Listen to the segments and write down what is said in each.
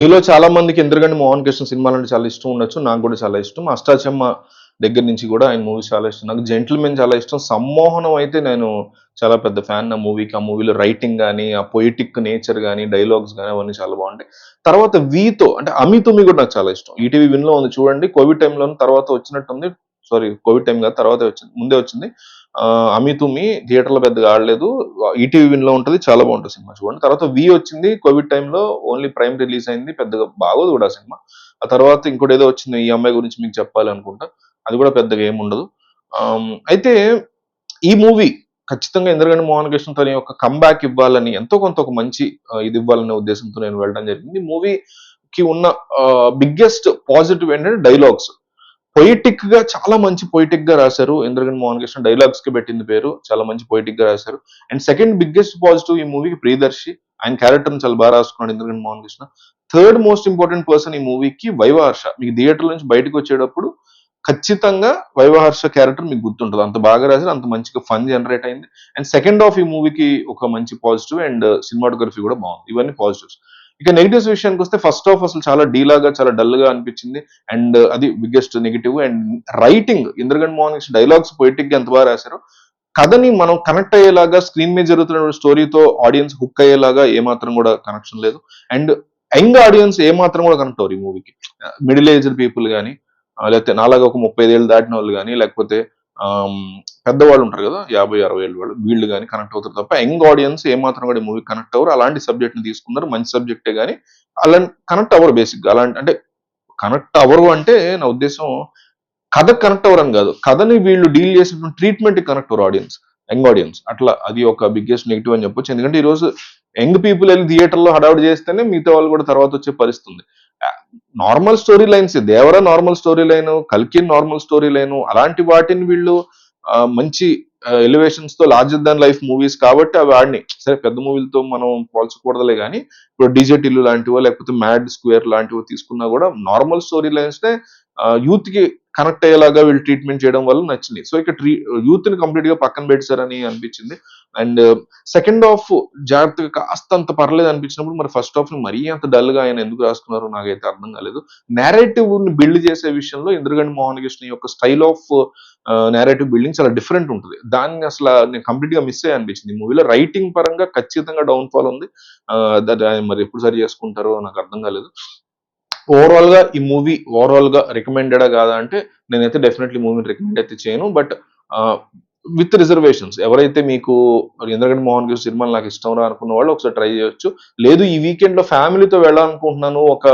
మీలో చాలా మందికి 'ఇంద్రగంటి మోహన్ కృష్ణ' సినిమాలంటే చాలా ఇష్టం ఉండొచ్చు. నాకు గూడా చాలా ఇష్టం. 'అష్టాచెమ్మ' దగ్గర నుంచి గూడా ఆయన మూవీస్ చాలా ఇష్టం. నాకు 'జెంటిల్‌మెన్' చాలా ఇష్టం. 'సమ్మోహనం' అయితే నేను చాలా పెద్ద ఫ్యాన్ ఆ మూవీకి. ఆ మూవీలో రైటింగ్ గాని, ఆ పొయెటిక్ నేచర్ గాని, డైలాగ్స్ గాని అవన్నీ చాలా బావుంటాయి. తర్వాత 'వీ'తో అంటే 'అమితుమి' గూడా నాకు చాలా ఇష్టం. ఈటీవీ విన్‌లో ఉంది చూడండి. కోవిడ్ టైమ్‌లోను తర్వాత వచ్చినట్టుంది. సారీ కోవిడ్ టైమ్ గాదు తర్వాతే వచ్చింది. ముందే వచ్చింది. 'అమితుమి' థియేటర్‌లో పెద్దగా ఆడలేదు. ఈటీవీ విన్‌లో ఉంటది. చాలా బావుంటది సినిమా చూడండి. తర్వాత 'వి' వచ్చింది. కోవిడ్ టైమ్‌లో ఓన్లీ ప్రైమ్ రిలీజ్ అయింది. పెద్దగా బాగోదు కూడా ఆ సినిమా. ఆ తర్వాత ఇంకోటేదో వచ్చింది. ఈ అమ్మాయి గురించి మీకు చెప్పాలి అనుకుంటా. అది కూడా పెద్దగా ఏముండదు. అయితే ఈ మూవీ ఖచ్చితంగా 'ఇంద్రగంటి మోహనకృష్ణ' తన యొక్క కమ్‌బ్యాక్ ఇవ్వాలని ఎంతో కొంత ఒక మంచి ఇది ఇవ్వాలనే ఉద్దేశంతో నేను వెళ్ళడం జరిగింది. మూవీకి ఉన్న బిగ్గెస్ట్ పాజిటివ్ ఏంటంటే డైలాగ్స్. పొయిటిక్ గా చాలా మంచి పొయిటిక్ గా రాశారు. 'ఇంద్రగంటి మోహనకృష్ణ' డైలాగ్స్ కి పెట్టింది పేరు. చాలా మంచి పొయిటిక్ గా రాశారు. అండ్ సెకండ్ బిగ్గెస్ట్ పాజిటివ్ ఈ మూవీకి ప్రియదర్శి. ఆయన క్యారెక్టర్ చాలా బాగా రాసుకున్నాడు 'Indraganti Mohana Krishna'. Third most important person ఈ మూవీకి వైవహర్ష. మీకు థియేటర్ నుంచి బయటకు వచ్చేటప్పుడు ఖచ్చితంగా వైవహర్ష క్యారెక్టర్ మీకు గుర్తుంటది. అంత బాగా రాశారు. అంత మంచిగా ఫన్ జనరేట్ అయింది. అండ్ సెకండ్ హాఫ్ ఈ మూవీకి ఒక మంచి పాజిటివ్ అండ్ సినిమాటోగ్రఫీ కూడా బాగుంది. ఇవన్నీ పాజిటివ్స్. ఇక నెగటివ్స్ విషయానికి వస్తే ఫస్ట్ హాఫ్ అసలు చాలా డీలాగా చాలా డల్ గా అనిపించింది. అండ్ అది biggest negative. And writing 'Indraganti Mohan Krishna' dialogues poetic గా ఎంత బాగా రాశారో కథని మనం కనెక్ట్ అయ్యేలాగా స్క్రీన్ మీద జరుగుతున్న స్టోరీతో ఆడియన్స్ హుక్ అయ్యేలాగా ఏమాత్రం కూడా కనెక్షన్ లేదు. అండ్ యంగ్ ఆడియన్స్ ఏమాత్రం కూడా కనెక్ట్ అవ్వరు ఈ మూవీకి. మిడిల్ ఏజ్డ్ పీపుల్ గానీ లేకపోతే నాలాగా ఒక 35 ఏళ్ళు దాటిన వాళ్ళు కానీ లేకపోతే ఆమ్, పెద్దవాళ్ళు ఉంటారు కదా 50-60 ఏళ్ళ వాళ్ళు వీళ్ళు కానీ కనెక్ట్ అవుతారు తప్ప యంగ్ ఆడియన్స్ ఏమాత్రం కూడా మూవీ కనెక్ట్ అవ్వరు. అలాంటి సబ్జెక్ట్ ని తీసుకున్నారు. మంచి సబ్జెక్టే కానీ అలా కనెక్ట్ అవ్వరు బేసిక్ గా. అలాంటి అంటే కనెక్ట్ అవ్వరు అంటే నా ఉద్దేశం కథకు కనెక్ట్ అవ్వరు అని కాదు. కథని వీళ్ళు డీల్ చేసిన ట్రీట్మెంట్ కి కనెక్ట్ అవ్వరు ఆడియన్స్. యంగ్ ఆడియన్స్ అట్లా అది ఒక బిగ్గెస్ట్ నెగిటివ్ అని చెప్పొచ్చు. ఎందుకంటే ఈ రోజు యంగ్ పీపుల్ వెళ్ళి థియేటర్ లో హడావుడి చేస్తేనే మిగతా వాళ్ళు కూడా తర్వాత వచ్చే పరిస్థితి ఉంది. నార్మల్ స్టోరీ లైన్స్ దేవర నార్మల్ స్టోరీ లైన్, కల్కి నార్మల్ స్టోరీ లైన్ అలాంటి వాటిని వీళ్ళు మంచి ఎలివేషన్స్ తో లార్జర్ దాన్ లైఫ్ మూవీస్ కాబట్టి అవి ఆడినాయి. సరే పెద్ద మూవీలతో మనం పోల్చకూడదులే కానీ ఇప్పుడు డీజే టిల్లు లాంటివో లేకపోతే మ్యాడ్ స్క్వేర్ లాంటివో తీసుకున్నా కూడా నార్మల్ స్టోరీ లైన్స్ నే యూత్ కి కనెక్ట్ అయ్యేలాగా వీళ్ళు ట్రీట్మెంట్ చేయడం వల్ల నచ్చింది. సో ఇక యూత్ ని కంప్లీట్ గా పక్కన పెట్టారని అనిపించింది. అండ్ సెకండ్ హాఫ్ జాగ్రత్తగా కాస్త అంత పర్లేదు అనిపించినప్పుడు మరి ఫస్ట్ హాఫ్ ని మరీ అంత డల్ గా ఆయన ఎందుకు రాసుకున్నారో నాకైతే అర్థం కాలేదు. నేరేటివ్ ని బిల్డ్ చేసే విషయంలో 'ఇంద్రగంటి మోహన్ కృష్ణ' యొక్క స్టైల్ ఆఫ్ నేరేటివ్ బిల్డింగ్ చాలా డిఫరెంట్ ఉంటుంది. దాన్ని అసలు నేను కంప్లీట్ గా మిస్ అయ్యా అనిపించింది. ఈ మూవీలో రైటింగ్ పరంగా ఖచ్చితంగా డౌన్ ఫాల్ ఉంది. మరి ఎప్పుడు సరి చేసుకుంటారో నాకు అర్థం కాలేదు. ఓవరాల్ గా ఈ మూవీ ఓవరాల్ గా రికమెండెడా కాదా అంటే నేనైతే డెఫినెట్లీ మూవీని రికమెండ్ అయితే చేయను. బట్ విత్ రిజర్వేషన్స్ ఎవరైతే మీకు 'ఇంద్రగంటి మోహన్ కృష్ణ' సినిమాలు నాకు ఇష్టం రా అనుకున్న వాళ్ళు ఒకసారి ట్రై చేయొచ్చు. లేదు ఈ వీకెండ్ లో ఫ్యామిలీతో వెళ్ళాలనుకుంటున్నాను, ఒక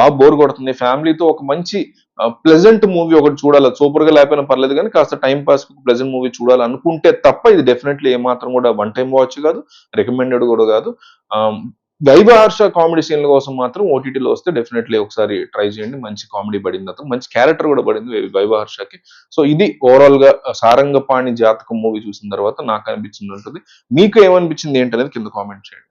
బాగా బోర్ కొడుతుంది, ఫ్యామిలీతో ఒక మంచి ప్లెజెంట్ మూవీ ఒకటి చూడాలి, సూపర్ గా లేకపోయినా పర్లేదు కానీ కాస్త టైం పాస్ ప్లెజెంట్ మూవీ చూడాలనుకుంటే తప్ప ఇది డెఫినెట్లీ ఏమాత్రం కూడా వన్ టైం వాచ్ కాదు, రికమెండెడ్ కూడా కాదు. వైవ హర్ష కామెడీ సీన్ల కోసం మాత్రం ఓటీటీలో వస్తే డెఫినెట్లీ ఒకసారి ట్రై చేయండి. మంచి కామెడీ పడింది, అతను మంచి క్యారెక్టర్ కూడా పడింది వైవ హర్షకి. సో ఇది ఓవరాల్ గా సారంగపాణి జాతకం మూవీ చూసిన తర్వాత నాకు అనిపించింది ఉంటుంది. మీకు ఏమనిపించింది ఏంటనేది కింద కామెంట్ చేయండి.